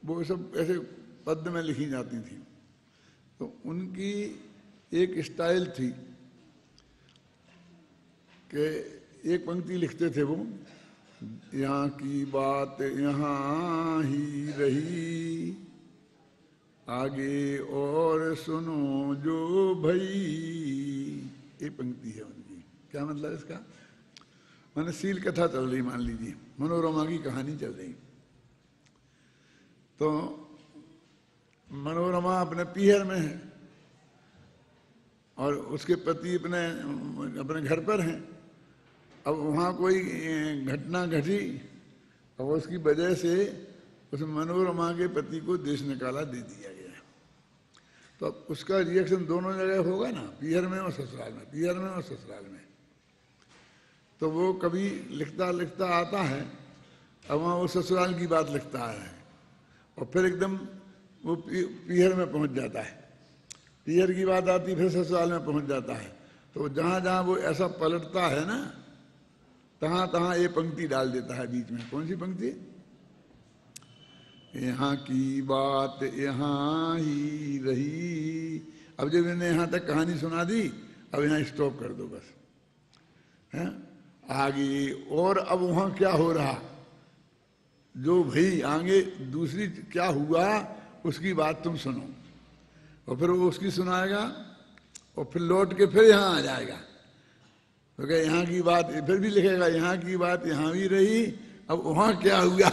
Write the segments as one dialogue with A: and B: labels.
A: वो सब ऐसे पद्य में लिखी जाती थी। तो उनकी एक स्टाइल थी कि एक पंक्ति लिखते थे वो, यहाँ की बात यहाँ ही रही, आगे और सुनो जो भई। ये पंक्ति है उनकी। क्या मतलब इसका? माने सील कथा चल रही, मान लीजिए मनोरमा की कहानी चल रही, तो मनोरमा अपने पीहर में है और उसके पति अपने घर पर हैं। अब वहाँ कोई घटना घटी और उसकी वजह से उस मनोरमा के पति को देश निकाला दे दिया गया। तो अब उसका रिएक्शन दोनों जगह होगा ना, पीहर में और ससुराल में, पीहर में और ससुराल में। तो वो कभी लिखता लिखता आता है, अब वहाँ वो ससुराल की बात लिखता है और फिर एकदम वो पीहर में पहुँच जाता है, पीहर की बात आती फिर ससुराल में पहुँच जाता है। तो जहाँ जहाँ वो ऐसा पलटता है ना, तहाँ तहाँ ये पंक्ति डाल देता है बीच में। कौन सी पंक्ति? यहाँ की बात यहाँ ही रही। अब जब इन्हें यहाँ तक कहानी सुना दी, अब यहाँ स्टॉप कर दो बस, है आगे। और अब वहाँ क्या हो रहा, जो भाई आगे दूसरी क्या हुआ उसकी बात तुम सुनो, और फिर वो उसकी सुनाएगा और फिर लौट के फिर यहाँ आ जाएगा। तो क्या यहाँ की बात फिर भी लिखेगा, यहाँ की बात यहाँ भी रही, अब वहाँ क्या हुआ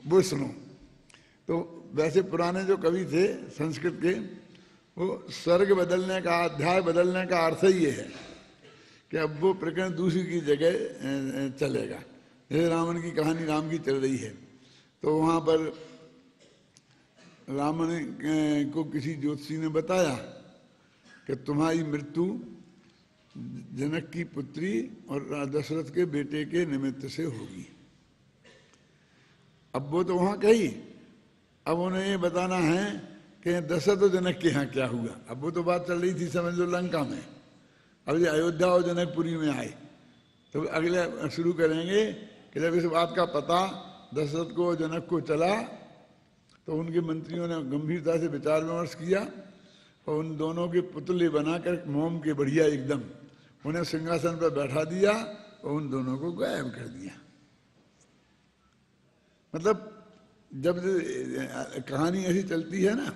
A: वो सुनो। तो वैसे पुराने जो कवि थे संस्कृत के, वो सर्ग बदलने का, अध्याय बदलने का अर्थ ही ये है कि अब वो प्रकरण दूसरी की जगह चलेगा। जैसे रावण की कहानी राम की चल रही है, तो वहाँ पर रावण को किसी ज्योतिषी ने बताया कि तुम्हारी मृत्यु जनक की पुत्री और दशरथ के बेटे के निमित्त से होगी। अब वो तो वहाँ कही, अब उन्हें ये बताना है कि दशरथ और जनक के यहाँ क्या हुआ। अब वो तो बात चल रही थी समझ लो लंका में, अब ये अयोध्या और जनकपुरी में आए, तो अगले शुरू करेंगे कि जब इस बात का पता दशरथ को जनक को चला, तो उनके मंत्रियों ने गंभीरता से विचार विमर्श किया और उन दोनों के पुतले बनाकर मोम के बढ़िया एकदम उन्हें सिंहासन पर बैठा दिया और उन दोनों को गायब कर दिया। मतलब जब कहानी ऐसी चलती है ना,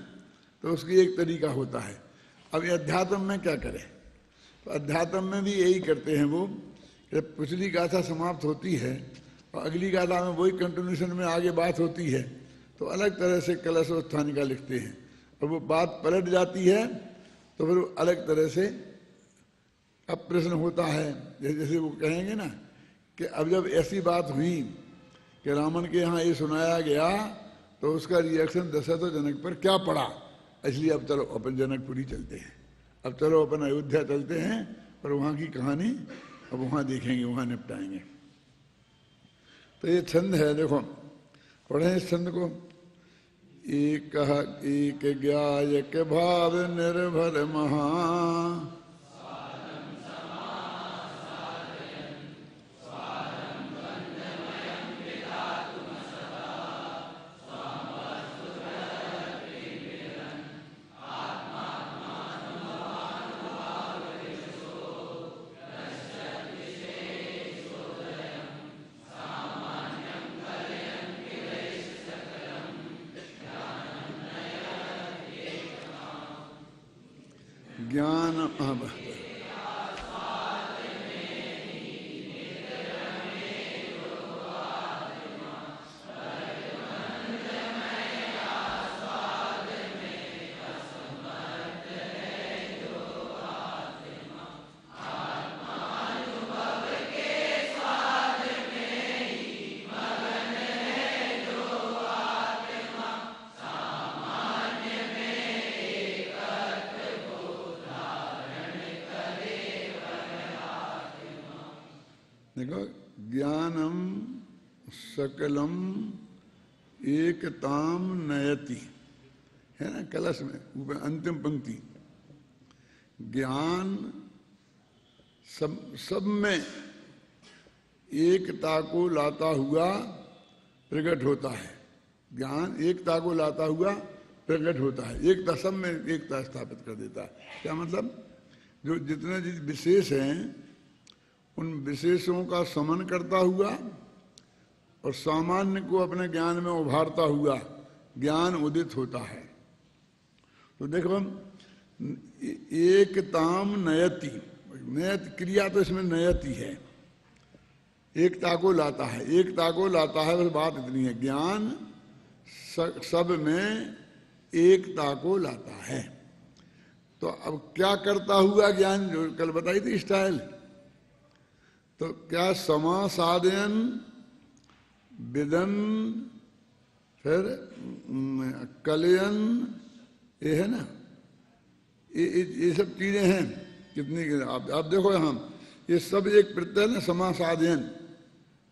A: तो उसकी एक तरीका होता है। अब ये अध्यात्म में क्या करें, तो अध्यात्म में भी यही करते हैं वो, जब पिछली गाथा समाप्त होती है और अगली गाथा में वही कंटिन्यूशन में आगे बात होती है, तो अलग तरह से कलशोत्थान का लिखते हैं, और वो बात पलट जाती है तो फिर अलग तरह से अब प्रश्न होता है। जैसे वो कहेंगे ना कि अब जब ऐसी बात हुई कि रावण के यहाँ ये सुनाया गया, तो उसका रिएक्शन दशरथ और जनक पर क्या पड़ा, इसलिए अब चलो अपन जनकपुरी चलते हैं, अब चलो अपन अयोध्या चलते हैं और वहाँ की कहानी अब वहाँ देखेंगे, वहाँ निपटाएंगे। तो ये छंद है, देखो पढ़ें इस छंद को। एक ज्ञायक भाव निर्भर महा, ज्ञान देखो, ज्ञानम सकलम एकताम नयति, है ना कलश में ऊपर अंतिम पंक्ति। ज्ञान सब में एकता को लाता हुआ प्रकट होता है। ज्ञान एकता को लाता हुआ प्रकट होता है, एकता, सब में एकता स्थापित कर देता है। क्या मतलब? जो जितने विशेष हैं उन विशेषों का समन करता हुआ और सामान्य को अपने ज्ञान में उभारता हुआ ज्ञान उदित होता है। तो देखो, एकताम नयति, नयत क्रिया तो इसमें नयति है, एकता को लाता है, एकता को लाता है, बस बात इतनी है। ज्ञान सब में एकता को लाता है। तो अब क्या करता हुआ ज्ञान, जो कल बताई थी स्टाइल, तो क्या समासादयन विदन फिर कलयन, ये है ना, ये सब चीजें हैं कितनी। आप देखो यहाँ ये सब एक प्रत्यय ना, समासादयन,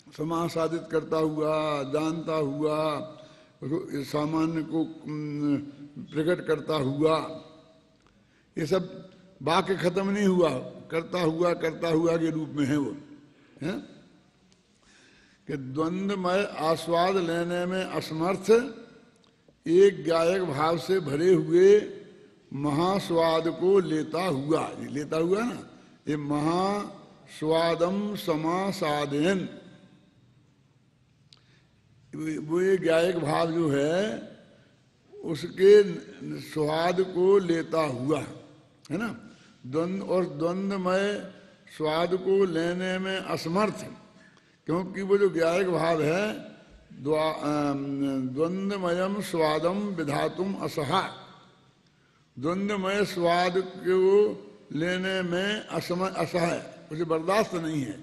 A: समासादित करता हुआ, जानता हुआ, सामान्य को प्रकट करता हुआ, ये सब वाक्य खत्म नहीं हुआ, करता हुआ के रूप में है वो, है कि द्वंद्वमय आस्वाद लेने में असमर्थ एक गायक भाव से भरे हुए महास्वाद को लेता हुआ, ये लेता हुआ ना, ये महास्वादम समासादयन, वो ये गायक भाव जो है उसके स्वाद को लेता हुआ, है ना। द्वंद्वमय स्वाद को लेने में असमर्थ, क्योंकि वो जो गायक भाव है द्वंद्वमयम स्वादम विधातुम असहा, द्वंद्वमय स्वाद को लेने में असहाय, उसे बर्दाश्त नहीं है,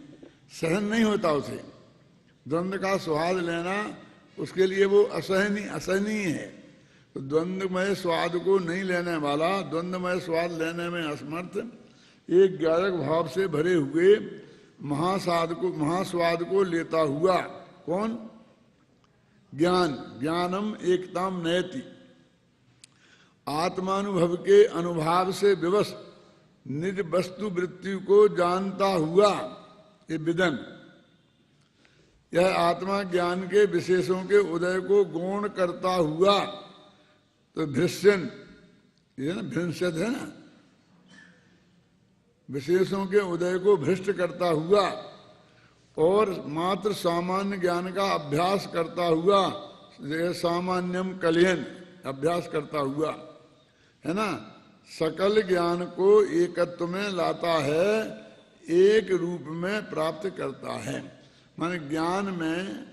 A: सहन नहीं होता उसे। द्वंद्व का स्वाद लेना उसके लिए वो असहनीय है। तो द्वंद्वमय स्वाद को नहीं लेने वाला, द्वंद्वमय स्वाद लेने में असमर्थ एक गायक भाव से भरे हुए महास्वाद को लेता हुआ कौन? ज्ञान। ज्ञानम एकताम नयति, आत्मानुभव के अनुभाव से विवश निज वस्तु वृत्ति को जानता हुआ ये विदन, यह आत्मा ज्ञान के विशेषों के उदय को गौण करता हुआ, तो भृष्यन, ये ना भृंशत है ना, विशेषों के उदय को भ्रष्ट करता हुआ और मात्र सामान्य ज्ञान का अभ्यास करता हुआ, सामान्यम कलयन, अभ्यास करता हुआ, है ना, सकल ज्ञान को एकत्व में लाता है, एक रूप में प्राप्त करता है। माने ज्ञान में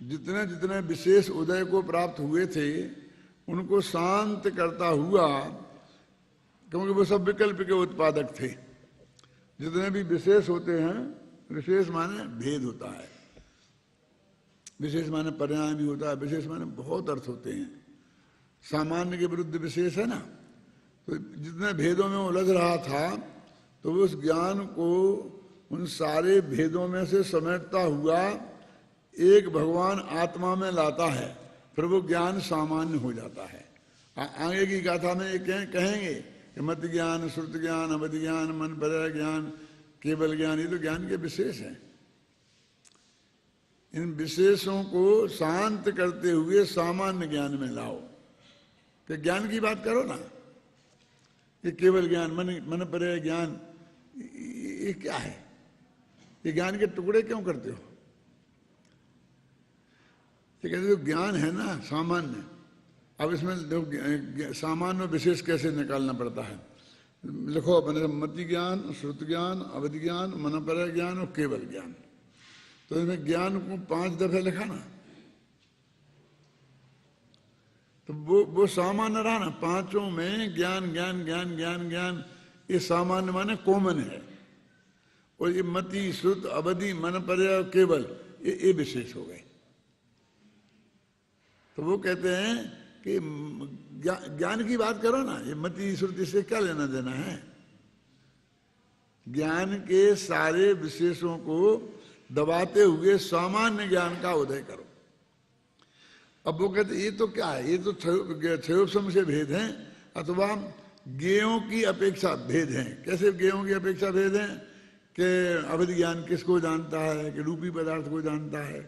A: जितने जितने विशेष उदय को प्राप्त हुए थे उनको शांत करता हुआ, क्योंकि वो सब विकल्प के उत्पादक थे। जितने भी विशेष होते हैं, विशेष माने भेद होता है, विशेष माने पर्याय भी होता है, विशेष माने बहुत अर्थ होते हैं। सामान्य के विरुद्ध विशेष है ना, तो जितने भेदों में उलझ रहा था, तो उस ज्ञान को उन सारे भेदों में से समेटता हुआ एक भगवान आत्मा में लाता है, फिर वो ज्ञान सामान्य हो जाता है। आगे की गाथा में ये कहेंगे कि मत ज्ञान, श्रुत ज्ञान, अवधि ज्ञान, मन पर ज्ञान, केवल ज्ञान, ये तो ज्ञान के विशेष हैं। इन विशेषों को शांत करते हुए सामान्य ज्ञान में लाओ। कि ज्ञान की बात करो ना, ये केवल ज्ञान, मन पर ज्ञान, ये क्या है? ये ज्ञान के टुकड़े क्यों करते हो? ये कहते हो ज्ञान है ना सामान्य, अब इसमें देखो सामान्य विशेष कैसे निकालना पड़ता है। लिखो अपने मति ज्ञान, श्रुत ज्ञान, अवधि ज्ञान, मन पर ज्ञान और केवल ज्ञान। तो इसमें ज्ञान को 5 दफे लिखा ना, तो वो सामान्य रहा ना। पांचों में ज्ञान ज्ञान ज्ञान ज्ञान ज्ञान, ये सामान्य माने कॉमन है। और ये मति, श्रुत, अवधि, मन पर केवल, ये विशेष हो गए। तो वो कहते हैं कि ज्ञान की बात करो ना, ये मति श्रुति से क्या लेना देना है? ज्ञान के सारे विशेषों को दबाते हुए सामान्य ज्ञान का उदय करो। अब वो कहते ये तो क्या है, ये तो क्षयोपशम से भेद हैं, अथवा ज्ञेयों की अपेक्षा भेद हैं। कैसे ज्ञेयों की अपेक्षा भेद हैं? कि अवधि ज्ञान किसको जानता है, कि रूपी पदार्थ को जानता है,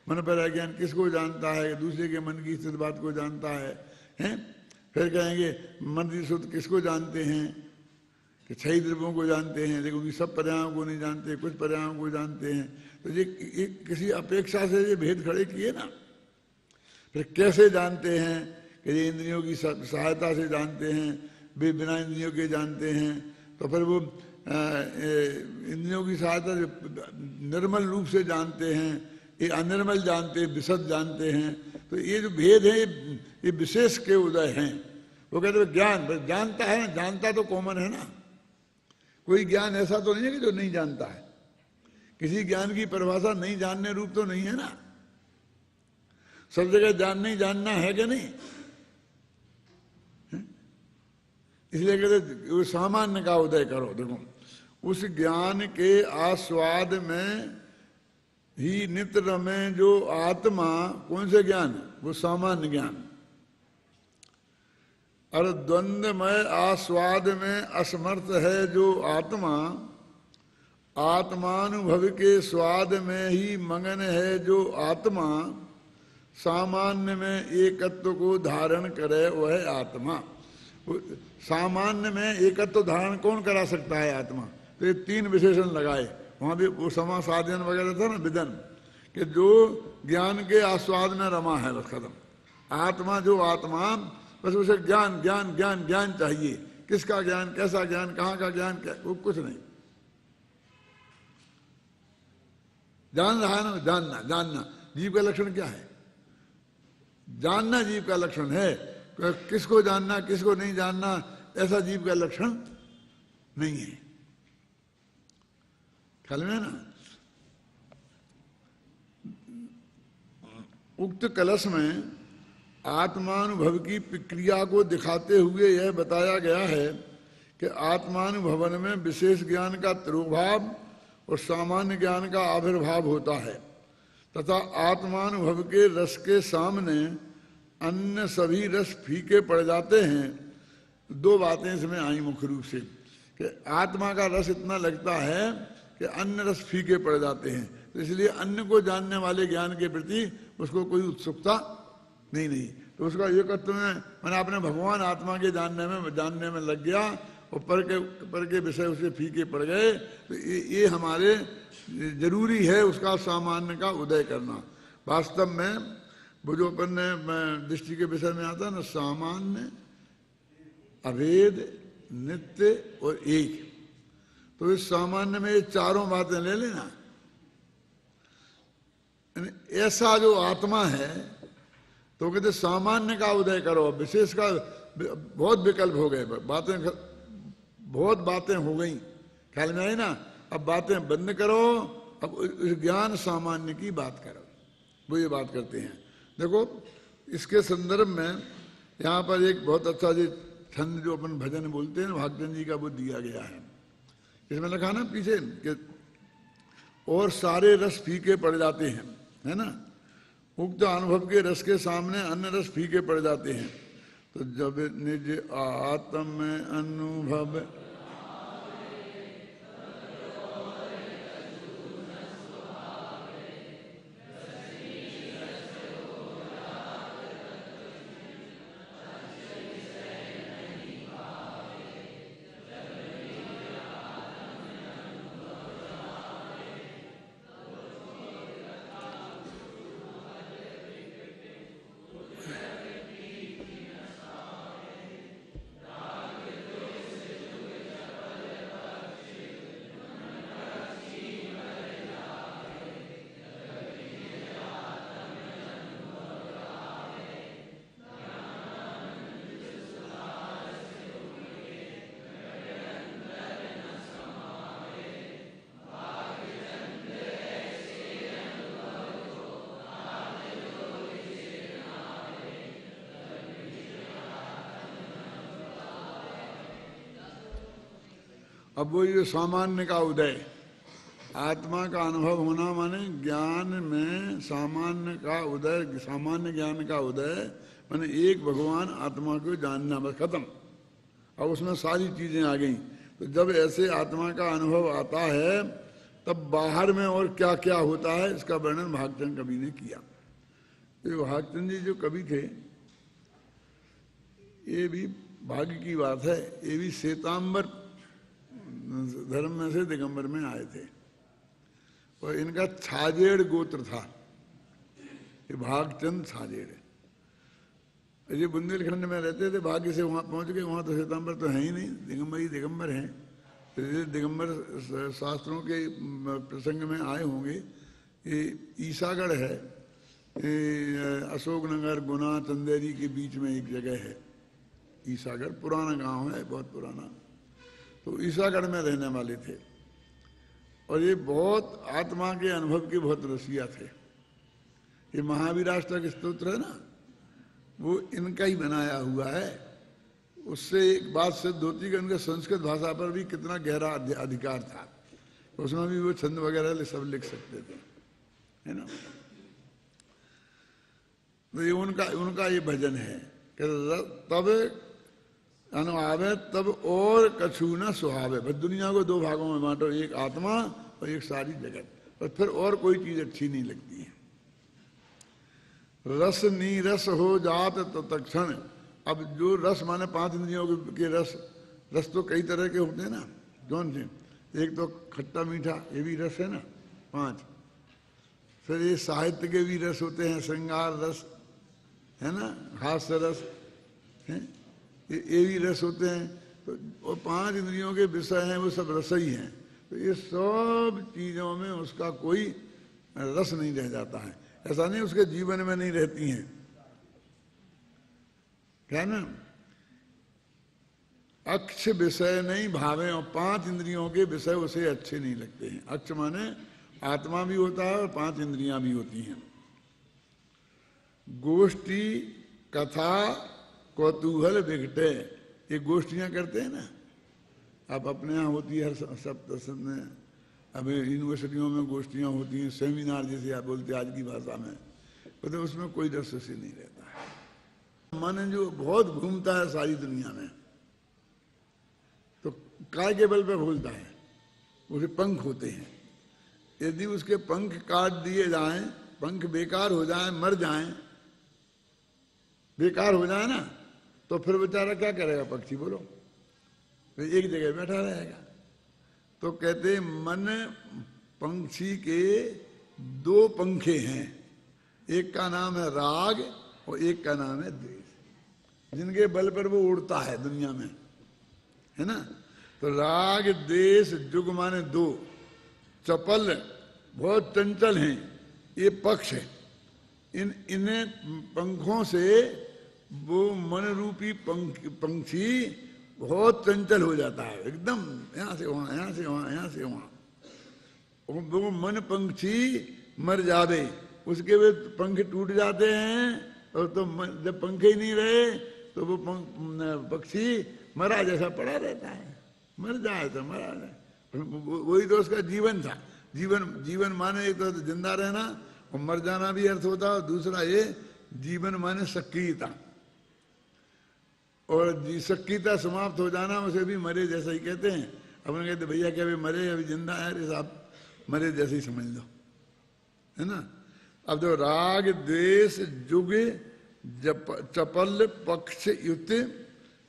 A: मन पर ज्ञान किसको जानता है? दूसरे के मन की स्थित बात को जानता है, हैं? फिर कहेंगे मंत्री शुद्ध किसको जानते हैं? कि 6 द्रव्यों को जानते हैं, लेकिन उनकी सब पर्यायों को नहीं जानते, कुछ पर्यायों को जानते हैं। तो ये किसी अपेक्षा से ये भेद खड़े किए ना। फिर कैसे जानते हैं? कि ये इंद्रियों की सहायता से जानते हैं, वे बिना इंद्रियों के जानते हैं। तो फिर वो इंद्रियों की सहायता से निर्मल रूप से जानते हैं, ये अनिर्मल जानते हैं, विशद जानते हैं। तो ये जो भेद है ये विशेष के उदय हैं। वो कहते हैं ज्ञान जानता है ना, जानता तो कॉमन है ना। कोई ज्ञान ऐसा तो नहीं है कि जो नहीं जानता है। किसी ज्ञान की परिभाषा नहीं जानने रूप तो नहीं है ना। सब जगह जानना ही जानना है कि नहीं? इसलिए कहते वो सामान्य का उदय करो। देखो उस ज्ञान के आस्वाद में ही नित्य रमे जो आत्मा, कौन से ज्ञान? वो सामान्य ज्ञान। और द्वंद्वमय आस्वाद में असमर्थ है जो आत्मा, आत्मानुभव के स्वाद में ही मगन है जो आत्मा, सामान्य में एकत्व को धारण करे वह आत्मा। सामान्य में एकत्व धारण कौन करा सकता है? आत्मा। तो ये 3 विशेषण लगाए। वहाँ भी वो समासाधन वगैरह था ना, विदन, कि जो ज्ञान के आस्वाद में रमा है, बस खत्म। आत्मा जो आत्मा, बस उसे ज्ञान ज्ञान ज्ञान ज्ञान चाहिए। किसका ज्ञान? कैसा ज्ञान? कहाँ का ज्ञान? क्या? वो कुछ नहीं। जान रहा है ना, जानना। जानना जीव का लक्षण क्या है? जानना जीव का लक्षण है। किसको जानना किसको नहीं जानना, ऐसा जीव का लक्षण नहीं है। ख्याल में ना। उक्त कलश में आत्मानुभव की प्रक्रिया को दिखाते हुए यह बताया गया है कि आत्मानुभवन में विशेष ज्ञान का तिरोभाव और सामान्य ज्ञान का आविर्भाव होता है, तथा आत्मानुभव के रस के सामने अन्य सभी रस फीके पड़ जाते हैं। 2 बातें इसमें आई मुख्य रूप से, कि आत्मा का रस इतना लगता है कि अन्य रस फीके पड़ जाते हैं। तो इसलिए अन्य को जानने वाले ज्ञान के प्रति उसको कोई उत्सुकता नहीं। तो उसका एकत्व में मैंने अपने भगवान आत्मा के जानने में लग गया और पर के विषय उसे फीके पड़ गए। तो ये हमारे जरूरी है उसका सामान्य का उदय करना। वास्तव में वो जो अपन ने दृष्टि के विषय में आता है ना, सामान्य, अभेद, नित्य और एक। तो इस सामान्य में ये 4 बातें ले लेना। ऐसा जो आत्मा है, तो कहते सामान्य का उदय करो। विशेष का बहुत विकल्प हो गए, बहुत बातें हो गई, ख्याल में आई ना। अब बातें बंद करो, अब ज्ञान सामान्य की बात करो। वो ये बात करते हैं। देखो इसके संदर्भ में यहाँ पर एक बहुत अच्छा जी छंद जो अपन भजन बोलते हैं भागचंद जी का, वो दिया गया है। इसमें लिखा ना पीछे कि और सारे रस फीके पड़ जाते हैं, है ना। उक्त अनुभव के रस के सामने अन्य रस फीके पड़ जाते हैं। तो जब निज आत्म अनुभव अब वो ये सामान्य का उदय, आत्मा का अनुभव होना माने ज्ञान में सामान्य का उदय, सामान्य ज्ञान का उदय माने एक भगवान आत्मा को जानना, बस खत्म। अब उसमें सारी चीजें आ गई। तो जब ऐसे आत्मा का अनुभव आता है तब बाहर में और क्या क्या होता है इसका वर्णन भागचंद कवि ने किया। तो भागचंद जी जो कवि थे, ये भी भाग्य की बात है, ये भी श्वेतांबर धर्म में से दिगंबर में आए थे और इनका छाजेड़ गोत्र था, ये भागचंद छाजेड़। ये बुंदेलखंड में रहते थे, भाग्य से वहाँ पहुँच गए। वहाँ तो श्वेतांबर तो है ही नहीं, दिगंबर ही दिगंबर हैं। तो ये दिगंबर शास्त्रों के प्रसंग में आए होंगे। ये ईसागढ़ है, ये अशोकनगर गुना चंदेरी के बीच में एक जगह है ईसागढ़, पुराना गांव है, बहुत पुराना। तो ईसागढ़ में रहने वाले थे और ये बहुत आत्मा के अनुभव के बहुत रसिया थे। ये महावीराष्टक स्तोत्र है ना, वो इनका ही बनाया हुआ है। उससे एक बात सिद्ध होती कि उनके संस्कृत भाषा पर भी कितना गहरा अधिकार था, उसमें भी वो छंद वगैरह सब लिख सकते थे, है ना। तो ये उनका ये भजन है कि तब अनुभावे तब और कछु न सुहावे। बस दुनिया को दो भागों में बांटो, एक आत्मा और एक सारी जगत, और फिर और कोई चीज अच्छी नहीं लगती है। रस नीरस हो जात तो तक्षण। अब जो रस माने पांच इंद्रियों के रस, रस तो कई तरह के होते हैं ना, कौन से? एक तो खट्टा मीठा, ये भी रस है ना, पांच। फिर ये साहित्य के भी रस होते हैं, श्रृंगार रस है ना, हास्य रस है, ये भी रस होते हैं। तो वो पांच इंद्रियों के विषय हैं, वो सब रस ही हैं। तो ये सब चीजों में उसका कोई रस नहीं रह जाता है। ऐसा नहीं उसके जीवन में नहीं रहती हैं, क्या ना। अक्ष विषय नहीं भावे, और पांच इंद्रियों के विषय उसे अच्छे नहीं लगते हैं। अक्ष माने आत्मा भी होता है और पांच इंद्रियां भी होती हैं। गोष्ठी कथा कौतूहल विघटे, ये गोष्ठियां करते हैं ना, आप अपने यहाँ होती है हर सप्ताह में, अभी यूनिवर्सिटियों में गोष्ठियां होती हैं, सेमिनार जैसे आप बोलते हैं आज की भाषा में, तो उसमें कोई रस से नहीं रहता है। मन जो बहुत घूमता है सारी दुनिया में, तो काय के बल पे भूलता है, उसके पंख होते हैं। यदि उसके पंख काट दिए जाएं, पंख बेकार हो जाएं, मर जाएं, बेकार हो जाए ना, तो फिर बेचारा क्या करेगा पक्षी, बोलो? तो एक जगह बैठा रहेगा। तो कहते मन पंछी के दो पंखे हैं, एक का नाम है राग और एक का नाम है द्वेष, जिनके बल पर वो उड़ता है दुनिया में, है ना। तो राग द्वेष जुग माने दो, चपल बहुत चंचल हैं, ये पक्ष है। इन्हें पंखों से वो मन रूपी पंछी बहुत चंचल हो जाता है, एकदम यहाँ से वहां, यहाँ से वहां, यहाँ से वहां। वो मन पंछी मर जावे, उसके वे पंख टूट जाते हैं, और तो जब पंखे ही नहीं रहे तो वो पक्षी मरा जैसा पड़ा रहता है, मर जाए तो मरा जाए। वही तो उसका जीवन था। जीवन माने एक तो जिंदा रहना, और मर जाना भी अर्थ होता है। दूसरा ये जीवन माने सक्रियता, और सक्रियता समाप्त हो जाना उसे भी मरे जैसा ही कहते हैं। अपन कहते भैया क्या अभी मरे, अभी जिंदा है, अरे साहब मरे जैसे ही समझ लो, है ना। अब जो राग द्वेष जुग चपल पक्ष युत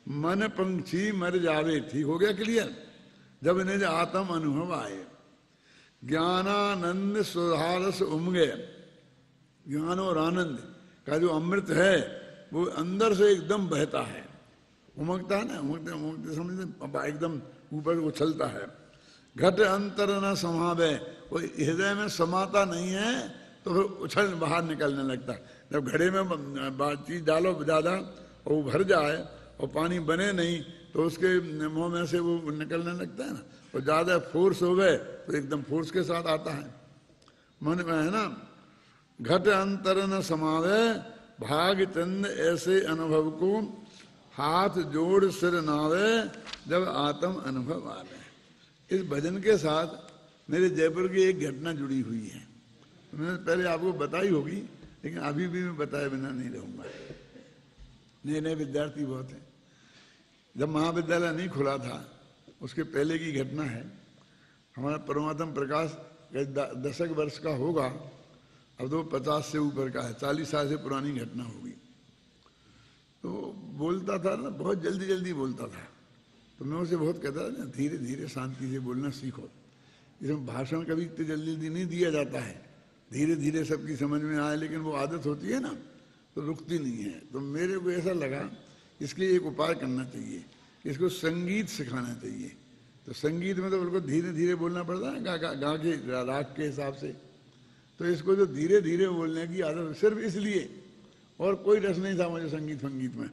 A: मन पंछी मर जावे, ठीक हो गया क्लियर। जब इन्हें आत्म अनुभव आए, ज्ञानानंद सुधारस उमगे, ज्ञान और आनंद का जो अमृत है वो अंदर से एकदम बहता है, उमगता है ना, उमगते उमगते समझते एकदम ऊपर उछलता है। घट अंतर न समावे, वो हृदय में समाता नहीं है तो फिर उछल बाहर निकलने लगता है। जब घड़े में चीज डालो ज्यादा और वो भर जाए और पानी बने नहीं तो उसके मुंह में से वो निकलने लगता है ना। और ज्यादा फोर्स हो गए तो एकदम फोर्स के साथ आता है मन में, है ना। घट अंतर न समावे भाग चंद ऐसे अनुभव को हाथ जोड़ सिर नावे जब आत्म अनुभव आवे। इस भजन के साथ मेरे जयपुर की एक घटना जुड़ी हुई है, मैंने पहले आपको बताई होगी, लेकिन अभी भी मैं बताए बिना नहीं रहूंगा। नए नए विद्यार्थी बहुत हैं। जब महाविद्यालय नहीं खुला था उसके पहले की घटना है। हमारा परमात्म प्रकाश 10 वर्ष का होगा, अब तो 50 से ऊपर का है, 40 साल से पुरानी घटना होगी। तो बोलता था ना, बहुत जल्दी जल्दी बोलता था, तो मैं उसे बहुत कहता था ना, धीरे धीरे शांति से बोलना सीखो। इसमें भाषण कभी इतनी जल्दी जल्दी नहीं दिया जाता है, धीरे धीरे सबकी समझ में आए, लेकिन वो आदत होती है ना तो रुकती नहीं है। तो मेरे को ऐसा लगा इसके एक उपाय करना चाहिए, इसको संगीत सिखाना चाहिए। तो संगीत में तो बिल्कुल धीरे धीरे बोलना पड़ता है, गा के राग के हिसाब से। तो इसको जो धीरे धीरे बोलने की आदत, सिर्फ इसलिए, और कोई रस नहीं था मुझे संगीत फंगीत में,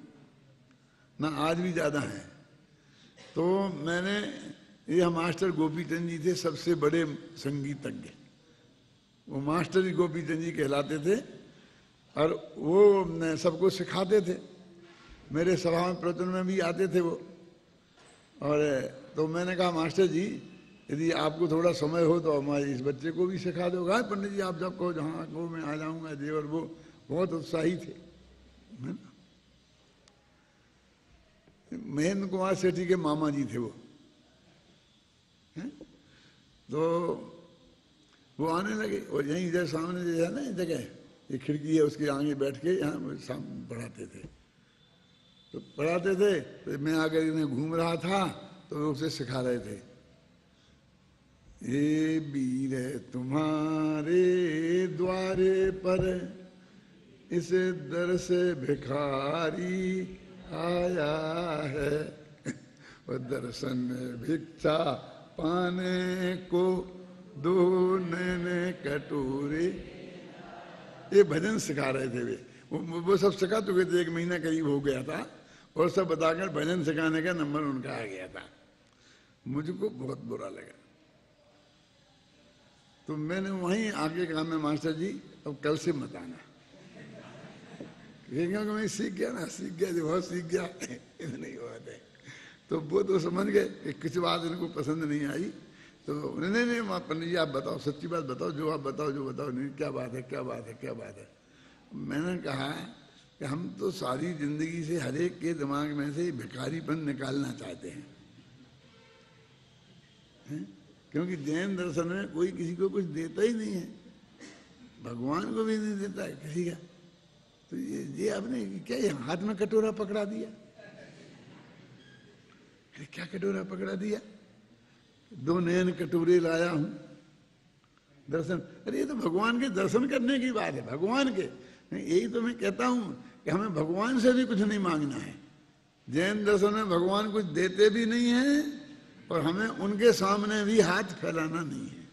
A: ना आज भी ज़्यादा है। तो मैंने, ये मास्टर गोपीचंद जी थे सबसे बड़े संगीतज्ञ, वो मास्टर जी गोपीचंद जी कहलाते थे, और वो सबको सिखाते थे। मेरे सभा में प्रवचन में भी आते थे वो। और तो मैंने कहा मास्टर जी यदि आपको थोड़ा समय हो तो हमारे इस बच्चे को भी सिखा दो। कहा पंडित जी आप जब कहो, जहाँ कहो मैं आ जाऊँगा। देवर वो बहुत उत्साही थे, है ना। महेंद्र कुमार सेठी के मामा जी थे वो, हैं? तो वो आने लगे, और यहीं इधर सामने जो है ना जगह, ये खिड़की है, उसके आगे बैठ के यहाँ पढ़ाते थे। तो पढ़ाते थे, तो मैं आकर इन्हें घूम रहा था, तो वो उसे सिखा रहे थे। ये वीर तुम्हारे द्वारे पर इस दर से भिखारी आया है, और दर्शन भिक्षा पाने को दो नैने कटोरे। ये भजन सिखा रहे थे वे। वो सब सिखा चुके थे, 1 महीना करीब हो गया था, और सब बताकर भजन सिखाने का नंबर उनका आ गया था। मुझको बहुत बुरा लगा। तो मैंने वहीं आके कहा, मैं मास्टर जी अब कल से मत आना, क्योंकि मैं सीख गया ना, सीख गया, जो बहुत सीख गया इतनी बात है। तो वो तो समझ गए कि कुछ बात इनको पसंद नहीं आई। तो नहीं पंडित जी आप बताओ, सच्ची बात बताओ, जो आप बताओ, जो बताओ। नहीं क्या बात है, क्या बात है, क्या बात है। मैंने कहा कि हम तो सारी जिंदगी से हर एक के दिमाग में से भिखारीपन निकालना चाहते हैं, क्योंकि जैन दर्शन में कोई किसी को कुछ देता ही नहीं है, भगवान को भी नहीं देता है किसी का। तो ये आपने क्या ये हाथ में कटोरा पकड़ा दिया? अरे क्या कटोरा पकड़ा दिया? 2 नयन कटोरे लाया हूं दर्शन। अरे ये तो भगवान के दर्शन करने की बात है, भगवान के। यही तो मैं कहता हूं कि हमें भगवान से भी कुछ नहीं मांगना है। जैन दर्शन में भगवान कुछ देते भी नहीं है, और हमें उनके सामने भी हाथ फैलाना नहीं है।